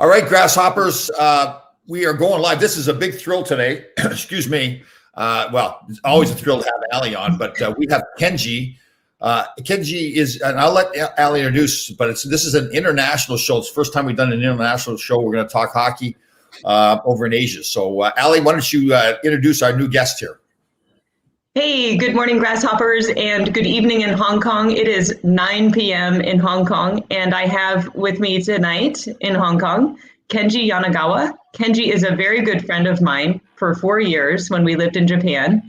All right, Grasshoppers, we are going live. This is a big thrill today. Excuse me. Well, it's always a thrill to have Ali on, but we have Kenji. Kenji is, and I'll let Ali introduce, but this is an international show. It's the first time we've done an international show. We're going to talk hockey over in Asia. So, Ali, why don't you introduce our new guest here? Hey, good morning, Grasshoppers, and good evening in Hong Kong. It is 9 p.m. in Hong Kong, and I have with me tonight in Hong Kong, Kenji Yanagawa. Kenji is a very good friend of mine for 4 years when we lived in Japan,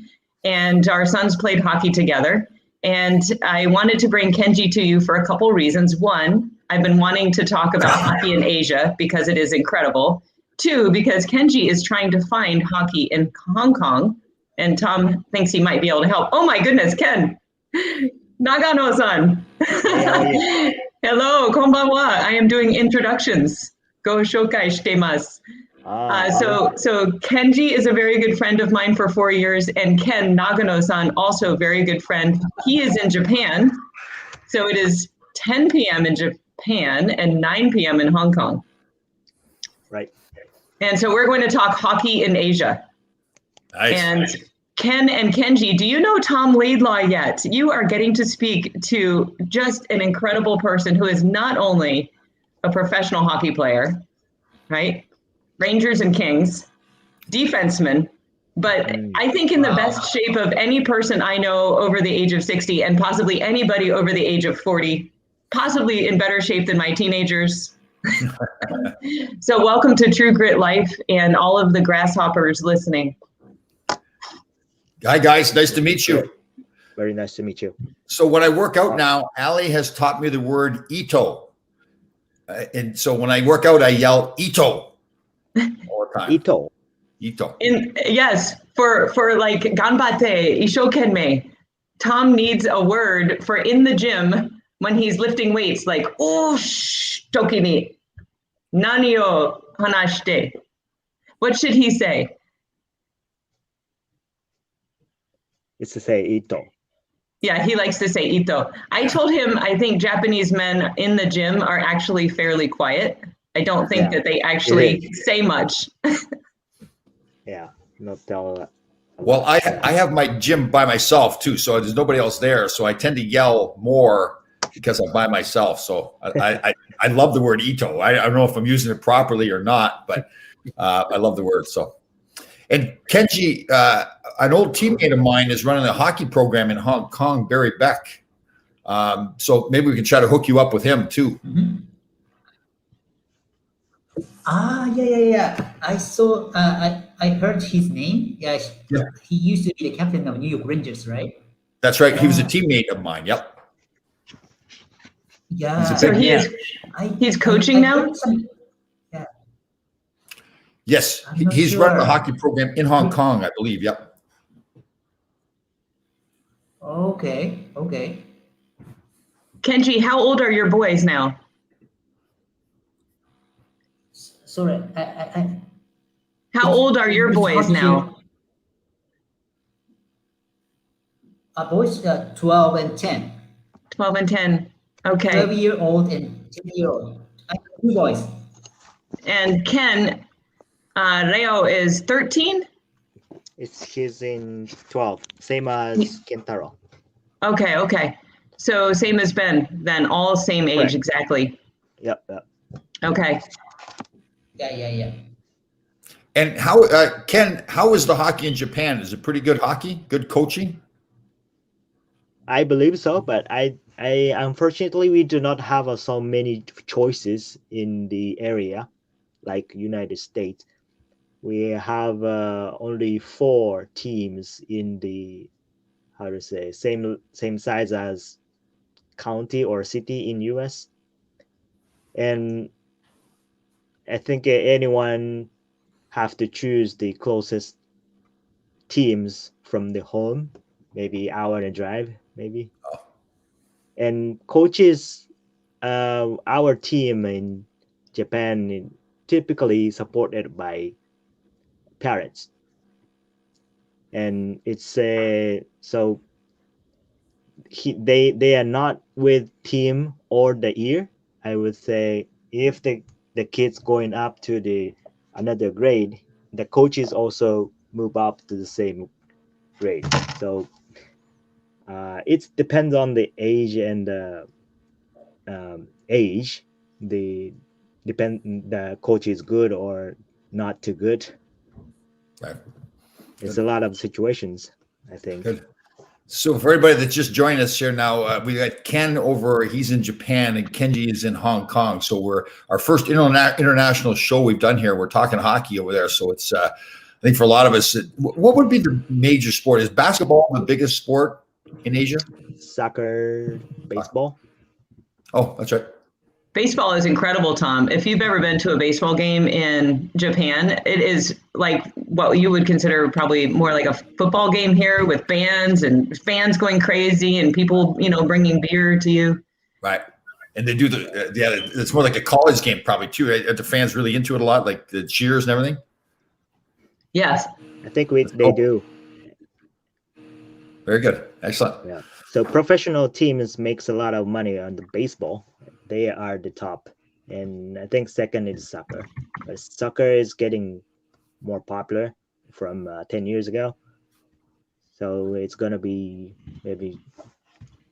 and our sons played hockey together. And I wanted to bring Kenji to you for a couple reasons. One, I've been wanting to talk about hockey in Asia because it is incredible. Two, because Kenji is trying to find hockey in Hong Kong, and Tom thinks he might be able to help. Oh my goodness, Ken! Nagano-san! Hello, konbanwa. I am doing introductions. Go shokai shitemasu. So Kenji is a very good friend of mine for 4 years, and Ken Nagano-san, also very good friend. He is in Japan, so it is 10 p.m. in Japan and 9 p.m. in Hong Kong. Right. And so we're going to talk hockey in Asia. Nice. And Ken and Kenji, do you know Tom Laidlaw yet? You are getting to speak to just an incredible person who is not only a professional hockey player, right? Rangers and Kings, defenseman, but I think in the best shape of any person I know over the age of 60 and possibly anybody over the age of 40, possibly in better shape than my teenagers. So welcome to True Grit Life and all of the Grasshoppers listening. Hi, guys. Nice to meet you. Very nice to meet you. So when I work out now, Ali has taught me the word Ito. And so when I work out, I yell Ito all the time. Ito. Ito. Yes, for like ganbate, ishokenmei. Tom needs a word for in the gym when he's lifting weights, like toki ni nani o hanashite. What should he say? It's to say Ito. Yeah, he likes to say Ito. I told him I think Japanese men in the gym are actually fairly quiet. I don't think that they actually say much. Yeah, not tell. Well, I have my gym by myself too, so there's nobody else there. So I tend to yell more because I'm by myself. So I love the word Ito. I don't know if I'm using it properly or not, but I love the word. So, and Kenji, an old teammate of mine is running a hockey program in Hong Kong, Barry Beck. So maybe we can try to hook you up with him too. Mm-hmm. Yeah. I saw. I heard his name. Yeah. He used to be the captain of New York Rangers, right? That's right. He was a teammate of mine. Yep. Yeah. So he's coaching now? Yeah. Yes, he's running a hockey program in Hong Kong, I believe. Yep. Okay. Kenji, how old are your boys now? Sorry. How old are your boys now? Boys 12 and 10. 12 and 10. Okay. 12-year-old and 10-year-old. Two boys. And Ken, Reo is 13? He's in 12, same as Kentaro. Okay. So same as Ben, then all same age, Correct. exactly. Yep. Okay. Yeah. And how, Ken, how is the hockey in Japan? Is it pretty good hockey? Good coaching? I believe so, but I unfortunately we do not have so many choices in the area, like United States. We have only 4 teams in the same size as county or city in US, and I think anyone have to choose the closest teams from the home, maybe hour and a drive, maybe. And coaches, our team in Japan typically supported by parents, and it's so they are not with team or the year. I would say if the the kids going up to the another grade, the coaches also move up to the same grade. So it depends on the age and the age. The coach is good or not too good. Right. It's a lot of situations, I think. Good. So for everybody that's just joined us here now, we got Ken over. He's in Japan, and Kenji is in Hong Kong. So we're our first international show we've done here. We're talking hockey over there. So it's I think for a lot of us, what would be the major sport? Is basketball the biggest sport in Asia? Soccer, baseball. Oh, that's right. Baseball is incredible, Tom. If you've ever been to a baseball game in Japan, it is like what you would consider probably more like a football game here, with bands and fans going crazy and people, bringing beer to you. Right. And they do it's more like a college game probably too. Right? Are the fans really into it a lot, like the cheers and everything? Yes. I think they do. Very good. Excellent. Yeah. So professional teams makes a lot of money on the baseball. They are the top, and I think second is soccer. But soccer is getting more popular from 10 years ago, so it's gonna be maybe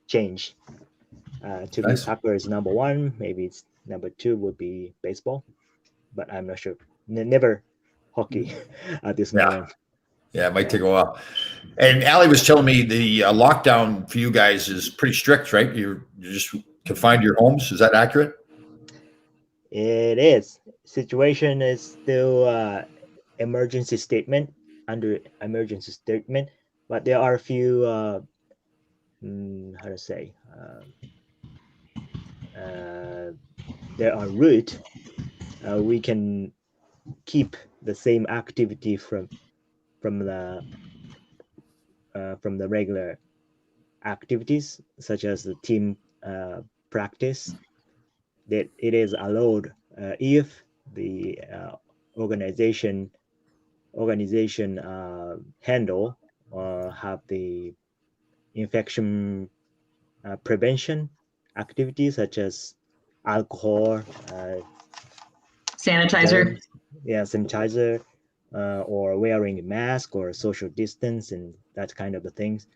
change to be soccer is number one. Maybe it's number two would be baseball, but I'm not sure. Never hockey at this moment. Yeah, it might take a while. And Ali was telling me the lockdown for you guys is pretty strict, right? You're just confined to your homes. Is that accurate? It is. Situation is still emergency statement, under emergency statement, but there are a few there are route we can keep the same activity from the regular activities, such as the team practice, that it is allowed if the organization handle or have the infection prevention activities, such as alcohol, sanitizer. Sanitizer, or wearing a mask or social distance and that kind of things.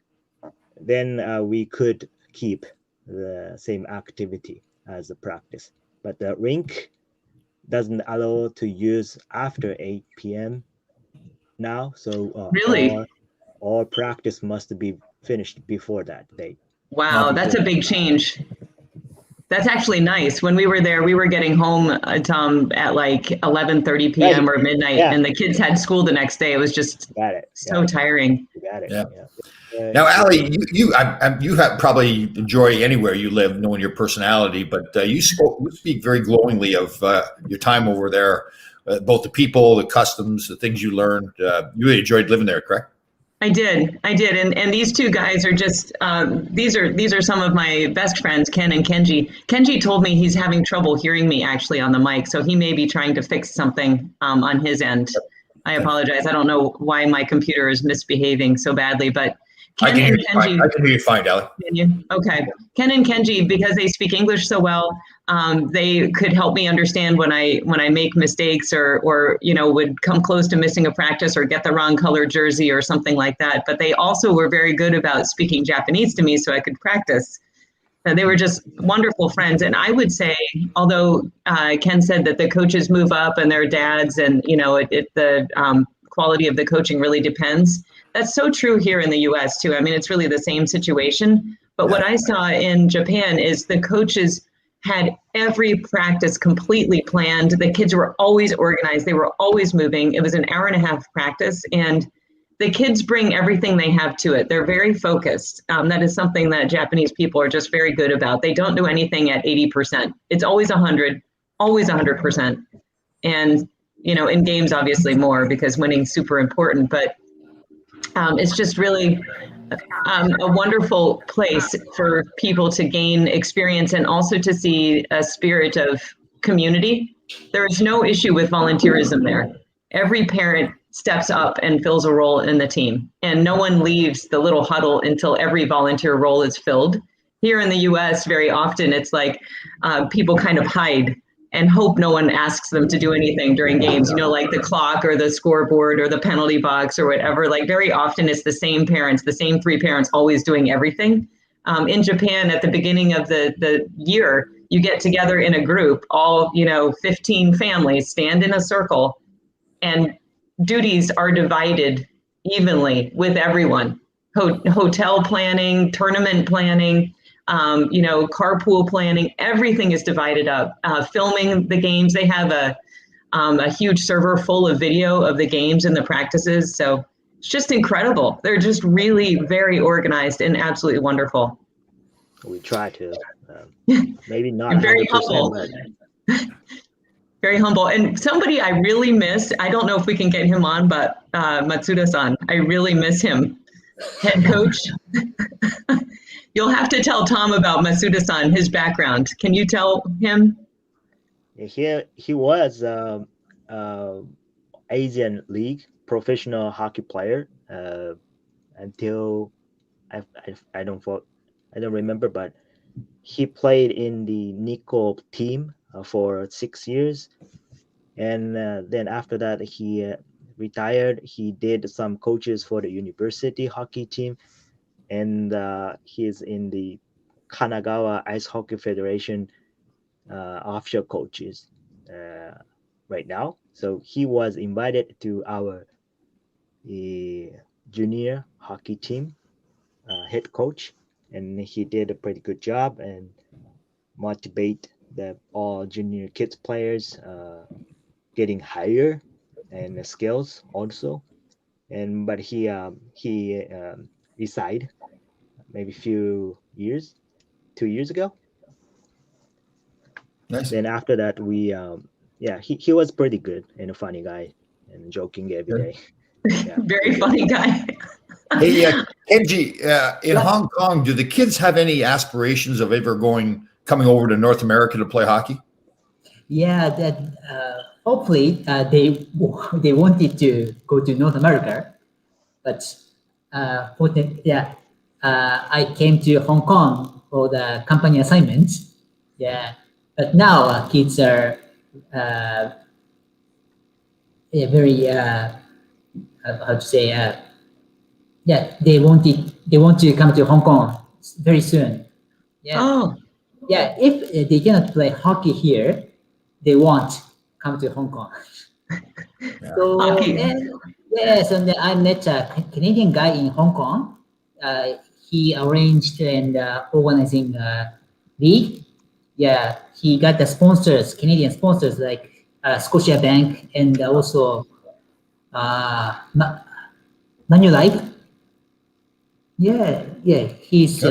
Then we could keep the same activity as the practice. But the rink doesn't allow to use after 8 p.m. now. So really, all practice must be finished before that date. Wow, that's a big change. That's actually nice. When we were there, we were getting home, Tom, at like 11:30 p.m. or midnight, and the kids had school the next day. It was just so tiring. You got it. Yeah. Now, Ali, you have probably enjoy anywhere you live, knowing your personality, but you speak very glowingly of your time over there, both the people, the customs, the things you learned. You really enjoyed living there, correct? I did. And these two guys are just, these are some of my best friends, Ken and Kenji. Kenji told me he's having trouble hearing me actually on the mic, so he may be trying to fix something on his end. I apologize. I don't know why my computer is misbehaving so badly, but Ken and Kenji. I can hear you fine, Ali. Can you? Okay. Ken and Kenji, because they speak English so well, they could help me understand when I make mistakes or would come close to missing a practice or get the wrong color jersey or something like that. But they also were very good about speaking Japanese to me so I could practice. They were just wonderful friends. And I would say, although Ken said that the coaches move up and their dads and, the quality of the coaching really depends. That's so true here in the U.S. too. I mean, it's really the same situation. But what I saw in Japan is the coaches had every practice completely planned. The kids were always organized. They were always moving. It was an hour-and-a-half practice, and the kids bring everything they have to it. They're very focused. That is something that Japanese people are just very good about. They don't do anything at 80%. It's always 100%. And, in games, obviously more, because winning's super important. But it's just really a wonderful place for people to gain experience and also to see a spirit of community. There is no issue with volunteerism there. Every parent steps up and fills a role in the team, and no one leaves the little huddle until every volunteer role is filled. Here in the US, very often it's like people kind of hide and hope no one asks them to do anything during games, like the clock or the scoreboard or the penalty box or whatever. Like very often it's the same parents, the same 3 parents always doing everything. In Japan, at the beginning of the year, you get together in a group, all, 15 families stand in a circle, and duties are divided evenly with everyone. Hotel planning, tournament planning, carpool planning, everything is divided up. Filming the games, they have a huge server full of video of the games and the practices. So it's just incredible. They're just really very organized and absolutely wonderful. We try to, maybe not And very 100%, humble. but Very humble. And somebody I really missed, I don't know if we can get him on, but Matsuda-san, I really miss him. Head coach. You'll have to tell Tom about Matsuda-san, his background. Can you tell him? he was Asian League professional hockey player until I don't remember, but he played in the Nikko team for 6 years, and then after that he retired. He did some coaches for the university hockey team, and he's in the Kanagawa Ice Hockey Federation offshore coaches right now. So he was invited to our junior hockey team head coach, and he did a pretty good job and motivate the all junior kids players getting higher and the skills also. And but he resigned maybe 2 years ago. Nice. Then after that he was pretty good and a funny guy and joking every day. Yeah. Very funny guy. Hey, Kenji, in Hong Kong, do the kids have any aspirations of ever coming over to North America to play hockey? Yeah, that hopefully they wanted to go to North America, but I came to Hong Kong for the company assignment. Yeah, but now kids are very how to say they want to come to Hong Kong very soon. Yeah. Oh, Yeah, if they cannot play hockey here, they won't come to Hong Kong. So, Hockey. and I met a Canadian guy in Hong Kong. He arranged and organizing league. Yeah, he got the sponsors, Canadian sponsors like Scotiabank and also Manulife. Yeah, he's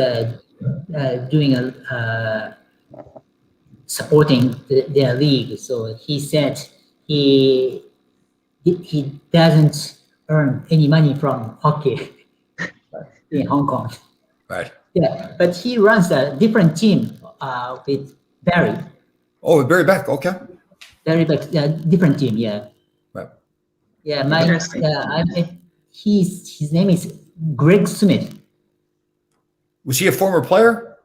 doing supporting their league. So he said he doesn't earn any money from hockey in Hong Kong. Right. Yeah, but he runs a different team with Barry. Oh, with Barry Beck. Okay. Barry, but different team. Yeah. Right. Yeah, Interesting. his name is Greg Smith. Was he a former player?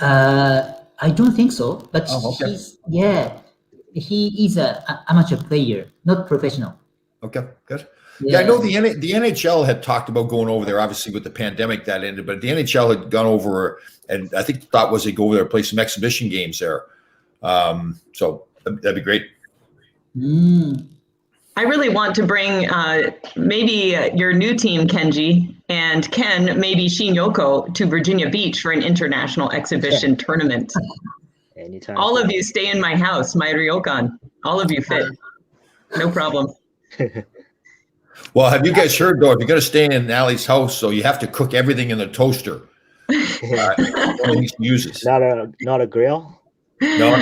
I don't think so, but Oh, okay. he is an amateur player, not professional. Okay, good. Yeah, I know the NHL had talked about going over there. Obviously, with the pandemic that ended, but the NHL had gone over, and I think the thought was they'd go over there and play some exhibition games there. So that'd be great. I really want to bring maybe your new team, Kenji, and Ken, maybe Shin Yoko, to Virginia Beach for an international exhibition tournament. Anytime. All of you stay in my house, my ryokan. All of you fit. No problem. Well, have you guys heard though? If you're going to stay in Allie's house, so you have to cook everything in the toaster. He uses. Not a grill. No,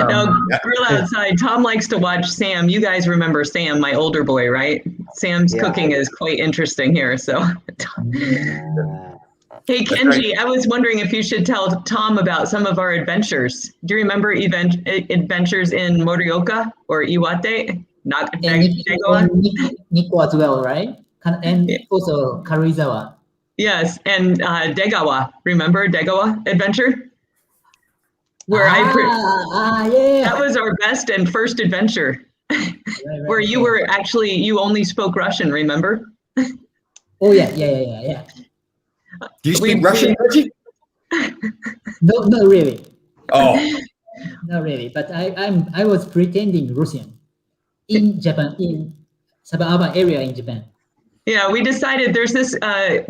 grill outside. Tom likes to watch Sam. You guys remember Sam, my older boy, right? Sam's cooking is quite interesting here. So, hey, Kenji, I was wondering if you should tell Tom about some of our adventures. Do you remember adventures in Morioka or Iwate? Nikko as well, right? And also Karuizawa. Yes, and Degawa. Remember Degawa adventure? where yeah. that was our best and first adventure, where you were actually, you only spoke Russian, remember? Oh yeah. Do you speak We- Russian, Reggie? No, not really. Oh, Not really, but I was pretending Russian in Japan, in suburban area in Japan. Yeah, we decided there's this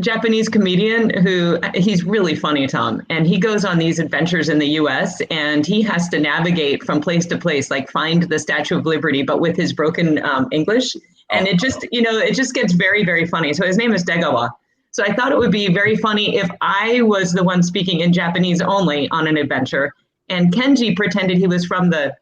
Japanese comedian who he's really funny, Tom, and he goes on these adventures in the US and he has to navigate from place to place, like find the Statue of Liberty, but with his broken English. And it just, it just gets very, very funny. So his name is Degawa. So I thought it would be very funny if I was the one speaking in Japanese only on an adventure, and Kenji pretended he was from the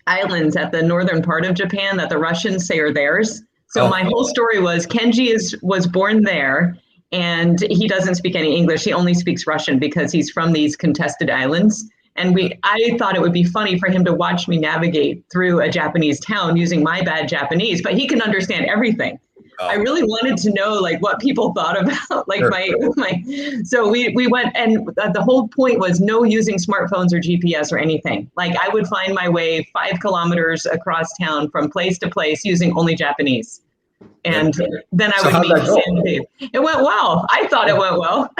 islands at the northern part of Japan that the Russians say are theirs. So my whole story was Kenji was born there, and he doesn't speak any English. He only speaks Russian because he's from these contested islands. And I thought it would be funny for him to watch me navigate through a Japanese town using my bad Japanese, but he can understand everything. I really wanted to know like what people thought about like so we went, and the whole point was no using smartphones or GPS or anything. Like I would find my way 5 kilometers across town from place to place using only Japanese. And then I would meet Sam Dave. It went well. I thought it went well.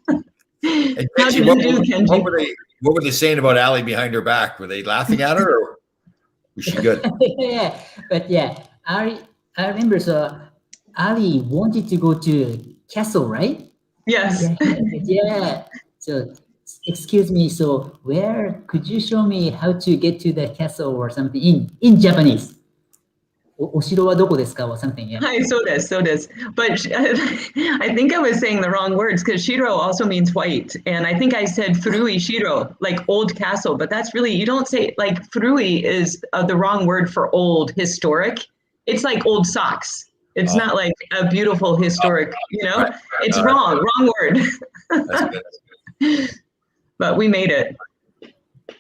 and How Kenji, did you do, Kenji? what were they saying about Allie behind her back? Were they laughing at her, or was she good? Yeah, but yeah, I remember. So Ali wanted to go to castle, right? Yes. Yeah. So excuse me. So where could you show me how to get to the castle or something in Japanese? お城はどこですか or something, yeah. Hi, so does. But I think I was saying the wrong words because Shiro also means white. And I think I said Furui Shiro, like old castle. But that's really, you don't say, like Furui is the wrong word for old, historic. It's like old socks. It's not like a beautiful historic, Right. It's wrong word. That's good. But we made it.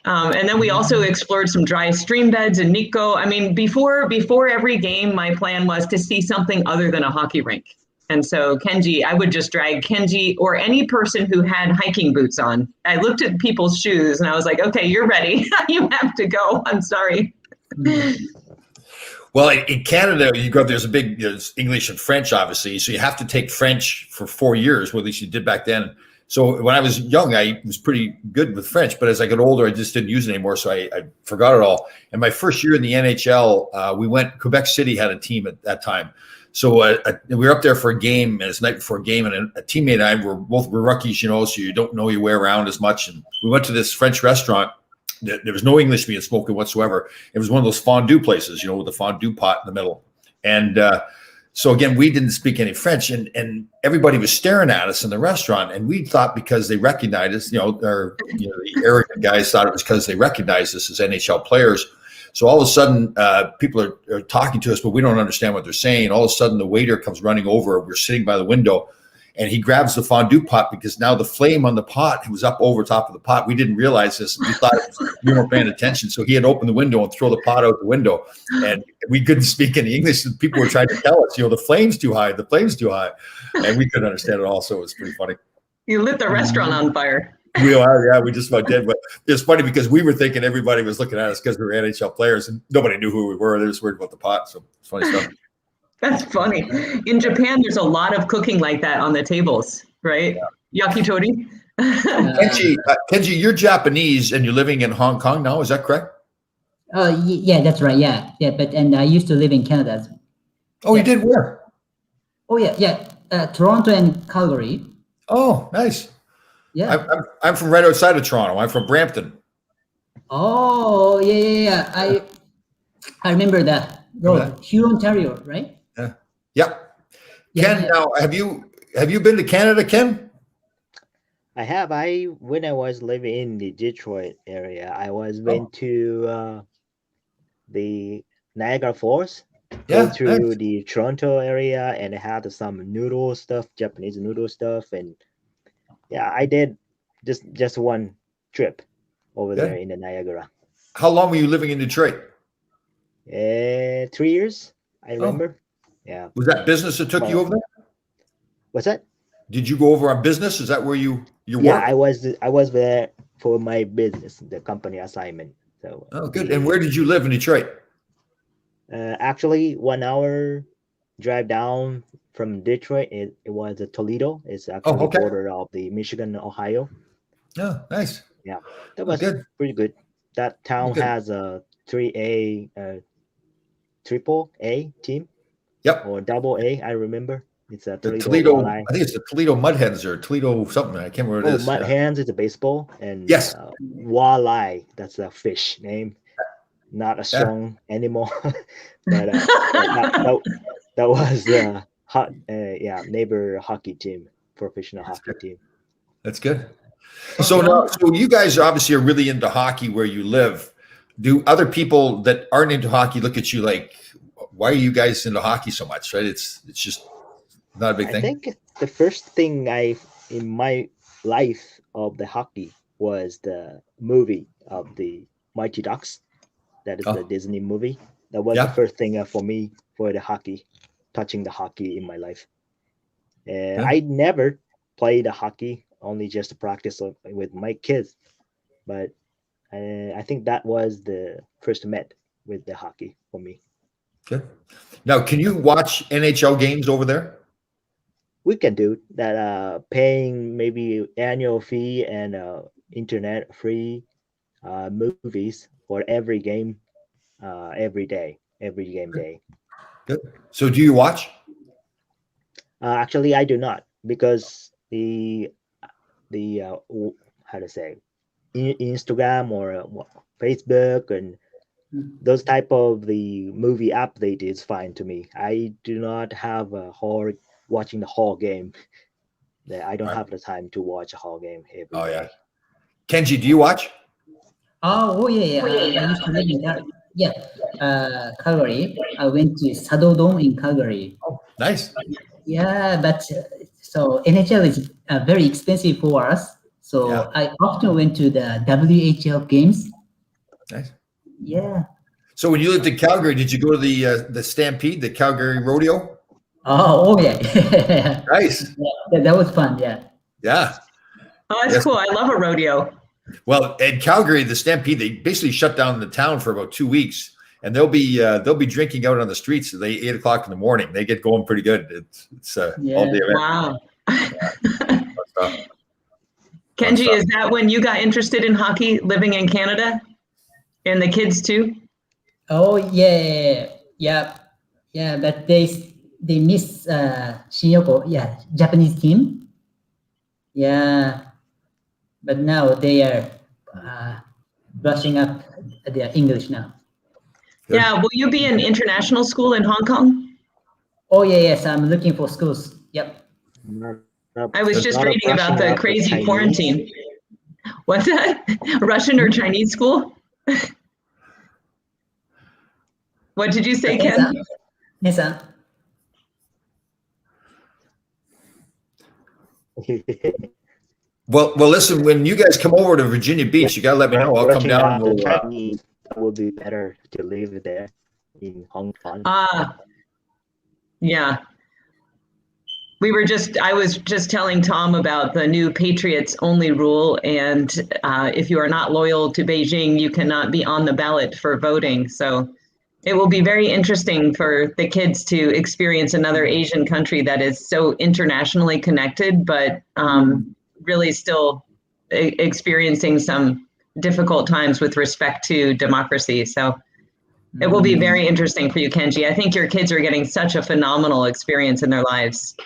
And then we also explored some dry stream beds in Nikko. I mean, before every game, my plan was to see something other than a hockey rink. And so Kenji, I would just drag Kenji or any person who had hiking boots on. I looked at people's shoes and I was like, okay, you're ready. You have to go. I'm sorry. Well, in Canada, there's a big English and French, obviously. So you have to take French for 4 years, well, at least you did back then. So when I was young, I was pretty good with French, but as I got older, I just didn't use it anymore. So I forgot it all. And my first year in the NHL, Quebec City had a team at that time. So we were up there for a game, and it's the night before a game, and a teammate and I were rookies, so you don't know your way around as much. And we went to this French restaurant. There was no English being spoken whatsoever. It was one of those fondue places, with the fondue pot in the middle. And so again, we didn't speak any French, and everybody was staring at us in the restaurant. And we thought because they recognized us, the arrogant guys thought it was because they recognized us as NHL players. So all of a sudden, people are talking to us, but we don't understand what they're saying. All of a sudden, the waiter comes running over. We're sitting by the window, and he grabs the fondue pot because now the flame on the pot was up over top of the pot. We didn't realize this. We thought we weren't paying attention. So he had opened the window and throw the pot out the window. And we couldn't speak any English. And people were trying to tell us, the flame's too high. The flame's too high. And we couldn't understand it all. So it was pretty funny. You lit the restaurant on fire. We are, yeah. We just about did. But it's funny because we were thinking everybody was looking at us because we were NHL players and nobody knew who we were. They were just worried about the pot. So it's funny stuff. That's funny. In Japan, there's a lot of cooking like that on the tables, right? Yakitori. Kenji, you're Japanese and you're living in Hong Kong now. Is that correct? Yeah, that's right. Yeah. But I used to live in Canada. Oh, you did where? Oh yeah. Toronto and Calgary. Oh, nice. Yeah. I'm from right outside of Toronto. I'm from Brampton. Oh yeah. I remember that road, Huron, Ontario, right? Yep. Yeah, Ken, now have you been to Canada, Ken? I have. When I was living in the Detroit area, I went to the Niagara Falls, go through the Toronto area, and I had some noodle stuff, Japanese noodle stuff, and yeah, I did just one trip over there in the Niagara. How long were you living in Detroit? 3 years, I remember. Yeah. Was that business that took you over there? What's that? Did you go over on business? Is that where you Yeah, work? I was there for my business, the company assignment. So Oh, good. And where did you live in Detroit? actually 1 hour drive down from Detroit. It was Toledo. It's actually okay. border of the Michigan and Ohio. Oh, nice. That Oh, was good. pretty good. That town Good. has a 3A, triple A team Yep. or double A. I remember it's a The Toledo. Toledo, Walleye. I think it's the Toledo Mudhens or Toledo something. I can't remember what it Oh, is. Mud Yeah. Hands is a baseball, and Yes. Walleye, that's a fish name, not a strong animal. But that was the neighbor hockey team, professional hockey team. That's good. So now, so you guys obviously are really into hockey where you live. Do other people that aren't into hockey look at you like, why are you guys into hockey so much? Right? It's just not a big I thing. think the first thing in my life of the hockey was the movie of the Mighty Ducks. That is the Disney movie. That was the first thing for me for the hockey, touching the hockey in my life. I never played the hockey, only just to practice with my kids. But I think that was the first met with the hockey for me. Good. Now, can you watch NHL games over there? We can do that. Paying maybe annual fee and internet free movies for every game, every game day. Good. So, do you watch? Actually, I do not, because the how to say, Instagram or Facebook and those type of the movie update is fine to me. I do not have watching the whole game. I don't have the time to watch a whole game every day. Yeah. Kenji, do you watch? Oh yeah. I used to live in Calgary. I went to Saddle Dome in Calgary. Oh, nice. Yeah, but so NHL is very expensive for us. So I often went to the WHL games. Nice. Yeah. So when you lived in Calgary, did you go to the Stampede, the Calgary Rodeo? Oh yeah. Nice. Yeah, that was fun. Yeah. Yeah. Oh, that's cool. I love a rodeo. Well, in Calgary, the Stampede, they basically shut down the town for about 2 weeks, and they'll be drinking out on the streets at 8 o'clock in the morning. They get going pretty good. It's all day event. Wow. Kenji, is that when you got interested in hockey, living in Canada, and the kids too? Oh yeah. But they miss Shinyoko, Japanese team. Yeah, but now they are brushing up their English now. Good. Yeah, will you be in international school in Hong Kong? Oh yes, I'm looking for schools. Yep. I was just reading about the crazy quarantine. What's that? Russian or Chinese school? What did you say, Ken? Yes, Well, listen. When you guys come over to Virginia Beach, you gotta let me know. I'll come down. It will be better to live there in Hong Kong. Yeah. I was just telling Tom about the new Patriots only rule, and if you are not loyal to Beijing, you cannot be on the ballot for voting. So it will be very interesting for the kids to experience another Asian country that is so internationally connected, but really still experiencing some difficult times with respect to democracy. So it will be very interesting for you, Kenji. I think your kids are getting such a phenomenal experience in their lives.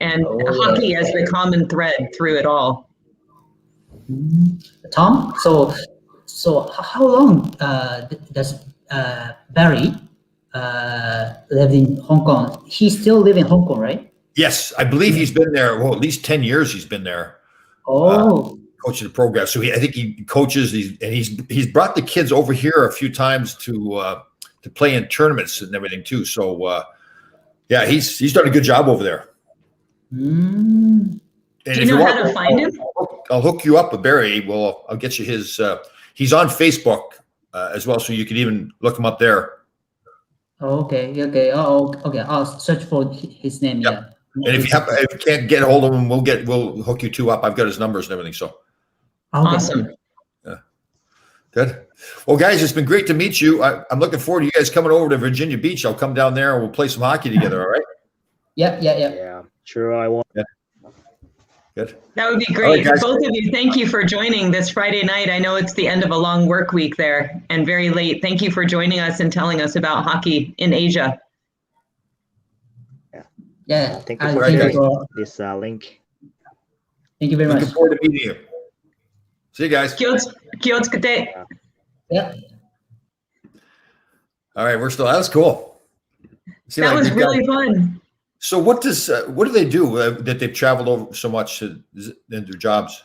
And hockey as the common thread through it all. Tom, so how long does Barry live in Hong Kong? He still live in Hong Kong, right? Yes, I believe he's been there. Well, at least 10 years he's been there. Coaching the program. So I think he coaches. He's brought the kids over here a few times to play in tournaments and everything too. So he's done a good job over there. And do you know how to find him? I'll hook you up with Barry. Well, I'll get you his. He's on Facebook as well, so you can even look him up there. Okay. I'll search for his name. Yep. Yeah. And if you can't get a hold of him, we'll hook you two up. I've got his numbers and everything. So. Okay. Awesome. Good. Well, guys, it's been great to meet you. I'm looking forward to you guys coming over to Virginia Beach. I'll come down there and we'll play some hockey together. All right. Yeah. Yeah, sure. I want. Good. That would be All great. right, guys. Both of you, thank you for joining this Friday night. I know it's the end of a long work week there and very late. Thank you for joining us and telling us about hockey in Asia. Yeah. Thank you I'll for Right, thank you sharing for. this link. Thank you very Looking much. forward to meeting you. See you guys. Kyotsukute. Yeah. All right. That was cool. Seem That like was good guys. really fun. So what do they do that they've traveled over so much in their jobs?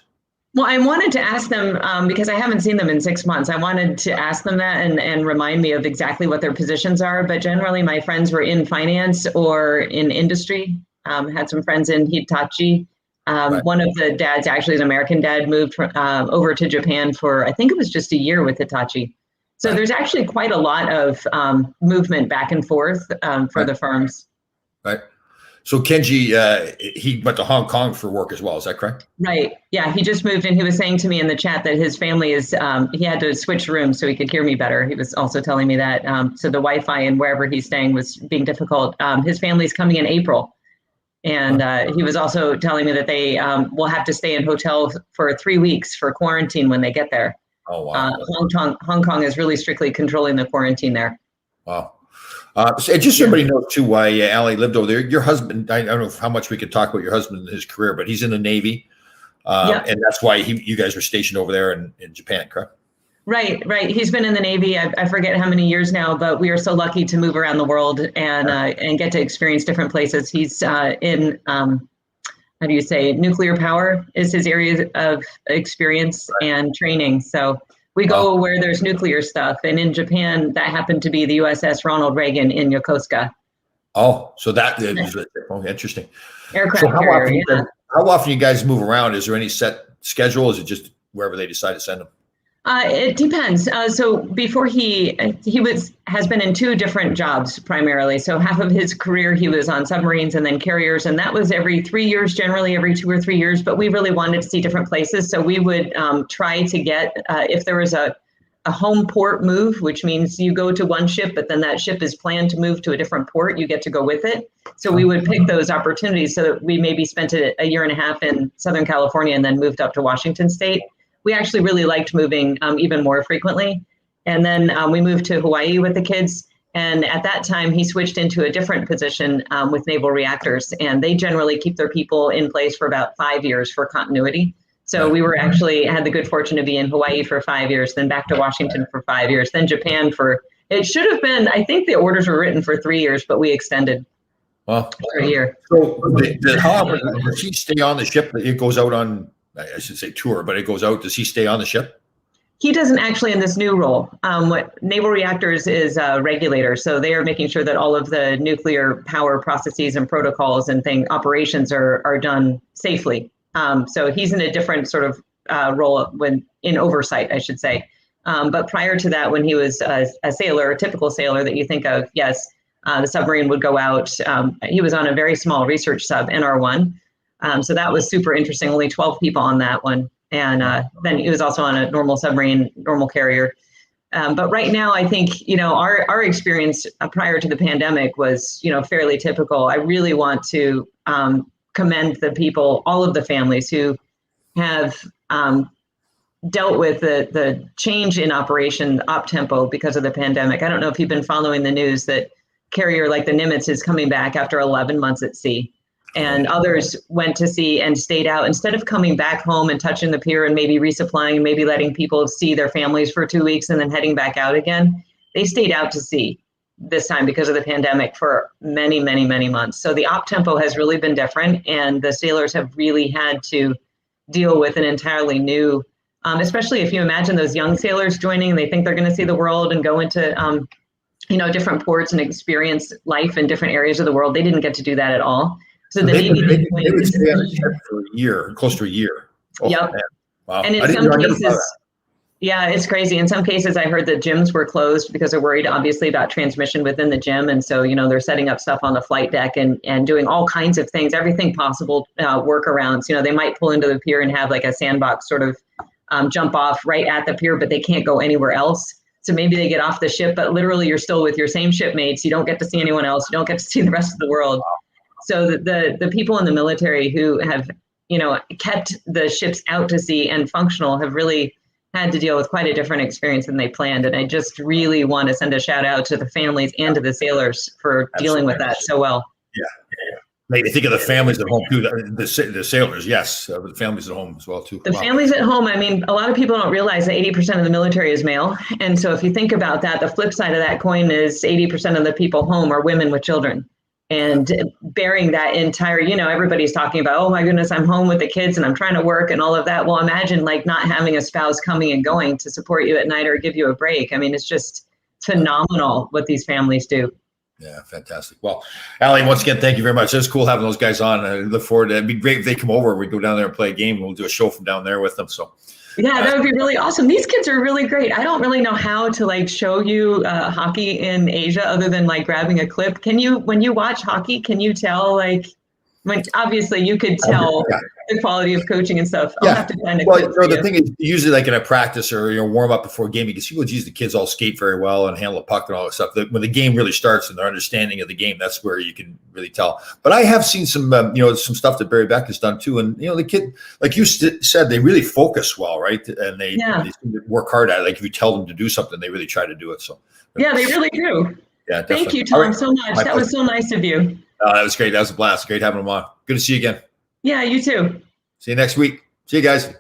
Well, I wanted to ask them because I haven't seen them in 6 months. I wanted to ask them that and remind me of exactly what their positions are. But generally, my friends were in finance or in industry. Had some friends in Hitachi. Right. One of the dads, actually an American dad, moved over to Japan for, I think it was just a year with Hitachi. So Right. there's actually quite a lot of movement back and forth for Right. the firms. Right. So Kenji, he went to Hong Kong for work as well. Is that correct? Right. Yeah. He just moved and he was saying to me in the chat that his family is, he had to switch rooms so he could hear me better. He was also telling me that. So the Wi-Fi and wherever he's staying was being difficult. His family's coming in April. And he was also telling me that they will have to stay in hotel for 3 weeks for quarantine when they get there. Oh, wow. Hong Kong is really strictly controlling the quarantine there. Wow. So just so everybody knows too why Allie lived over there. Your husband, I don't know how much we could talk about your husband and his career, but he's in the Navy. And that's why you guys are stationed over there in Japan, correct? Right. He's been in the Navy. I forget how many years now, but we are so lucky to move around the world and get to experience different places. He's in, how do you say, nuclear power is his area of experience and training. So we go where there's nuclear stuff. And in Japan, that happened to be the USS Ronald Reagan in Yokosuka. Oh, so that is interesting. Aircraft So carrier. how often you guys move around? Is there any set schedule? Is it just wherever they decide to send them? It depends. So before he has been in 2 different jobs primarily. So half of his career he was on submarines and then carriers, and that was every 3 years, generally every 2 or 3 years. But we really wanted to see different places, so we would try to get if there was a home port move, which means you go to one ship, but then that ship is planned to move to a different port. You get to go with it. So we would pick those opportunities so that we maybe spent a year and a half in Southern California and then moved up to Washington State. We actually really liked moving even more frequently. And then we moved to Hawaii with the kids. And at that time, he switched into a different position with naval reactors. And they generally keep their people in place for about 5 years for continuity. So we were actually had the good fortune to be in Hawaii for 5 years, then back to Washington for 5 years, then Japan it should have been, I think the orders were written for 3 years, but we extended for a year. So how often does he stay on the ship? It goes out on, I should say tour, but it goes out. Does he stay on the ship? He doesn't actually in this new role. What Naval Reactors is a regulator. So they are making sure that all of the nuclear power processes and protocols and operations are done safely. So he's in a different sort of role in oversight, I should say. But prior to that, when he was a sailor, a typical sailor that you think of, yes, the submarine would go out. He was on a very small research sub, NR1. So that was super interesting, only 12 people on that one. And then he was also on a normal submarine, normal carrier. But right now, I think, our experience prior to the pandemic was, fairly typical. I really want to commend the people, all of the families who have dealt with the change in operation op tempo because of the pandemic. I don't know if you've been following the news that carrier like the Nimitz is coming back after 11 months at sea. And others went to sea and stayed out. Instead of coming back home and touching the pier and maybe resupplying and maybe letting people see their families for 2 weeks and then heading back out again, they stayed out to sea this time because of the pandemic for many, many, many months. So the op tempo has really been different, and the sailors have really had to deal with an entirely new, especially if you imagine those young sailors joining and they think they're going to see the world and go into, different ports and experience life in different areas of the world. They didn't get to do that at all. So the Navy did they would stay on the ship for a year, close to a year. Oh, Yep. man. Wow. And in some cases, yeah, it's crazy. In some cases, I heard that gyms were closed because they're worried, obviously, about transmission within the gym. And so, they're setting up stuff on the flight deck and doing all kinds of things, everything possible, workarounds. They might pull into the pier and have like a sandbox sort of jump off right at the pier, but they can't go anywhere else. So maybe they get off the ship, but literally you're still with your same shipmates. You don't get to see anyone else. You don't get to see the rest of the world. So the people in the military who have, kept the ships out to sea and functional have really had to deal with quite a different experience than they planned. And I just really want to send a shout out to the families and to the sailors for dealing with that so well. Yeah. Maybe think of the families at home too. The sailors, yes, the families at home as well too. The families at home. I mean, a lot of people don't realize that 80% of the military is male, and so if you think about that, the flip side of that coin is 80% of the people home are women with children, and bearing that entire. Everybody's talking about, oh my goodness, I'm home with the kids and I'm trying to work and all of that. Well, imagine like not having a spouse coming and going to support you at night or give you a break. I mean, it's just phenomenal what these families do. Yeah, fantastic. Well, Allie, once again, thank you very much. It was cool having those guys on. I look forward to it. It'd be great if they come over. We go down there and play a game. We'll do a show from down there with them. So, yeah, that would be really awesome. These kids are really great. I don't really know how to like show you hockey in Asia other than like grabbing a clip. Can you, when you watch hockey, can you tell like, obviously you could tell the quality of coaching and stuff. I'll have to find a clip for the you. thing is, usually like in a practice or warm up before a game, you can see, well, geez, the kids all skate very well and handle a puck and all that stuff. When the game really starts and their understanding of the game, that's where you can really tell. But I have seen some, some stuff that Barry Beck has done too. And the kid, like you said, they really focus well, right? And they work hard at it. Like if you tell them to do something, they really try to do it. So yeah, they really do. Yeah, definitely. Thank you, Tom, so much. That was so nice of you. That was great. That was a blast. Great having them on. Good to see you again. Yeah, you too. See you next week. See you guys.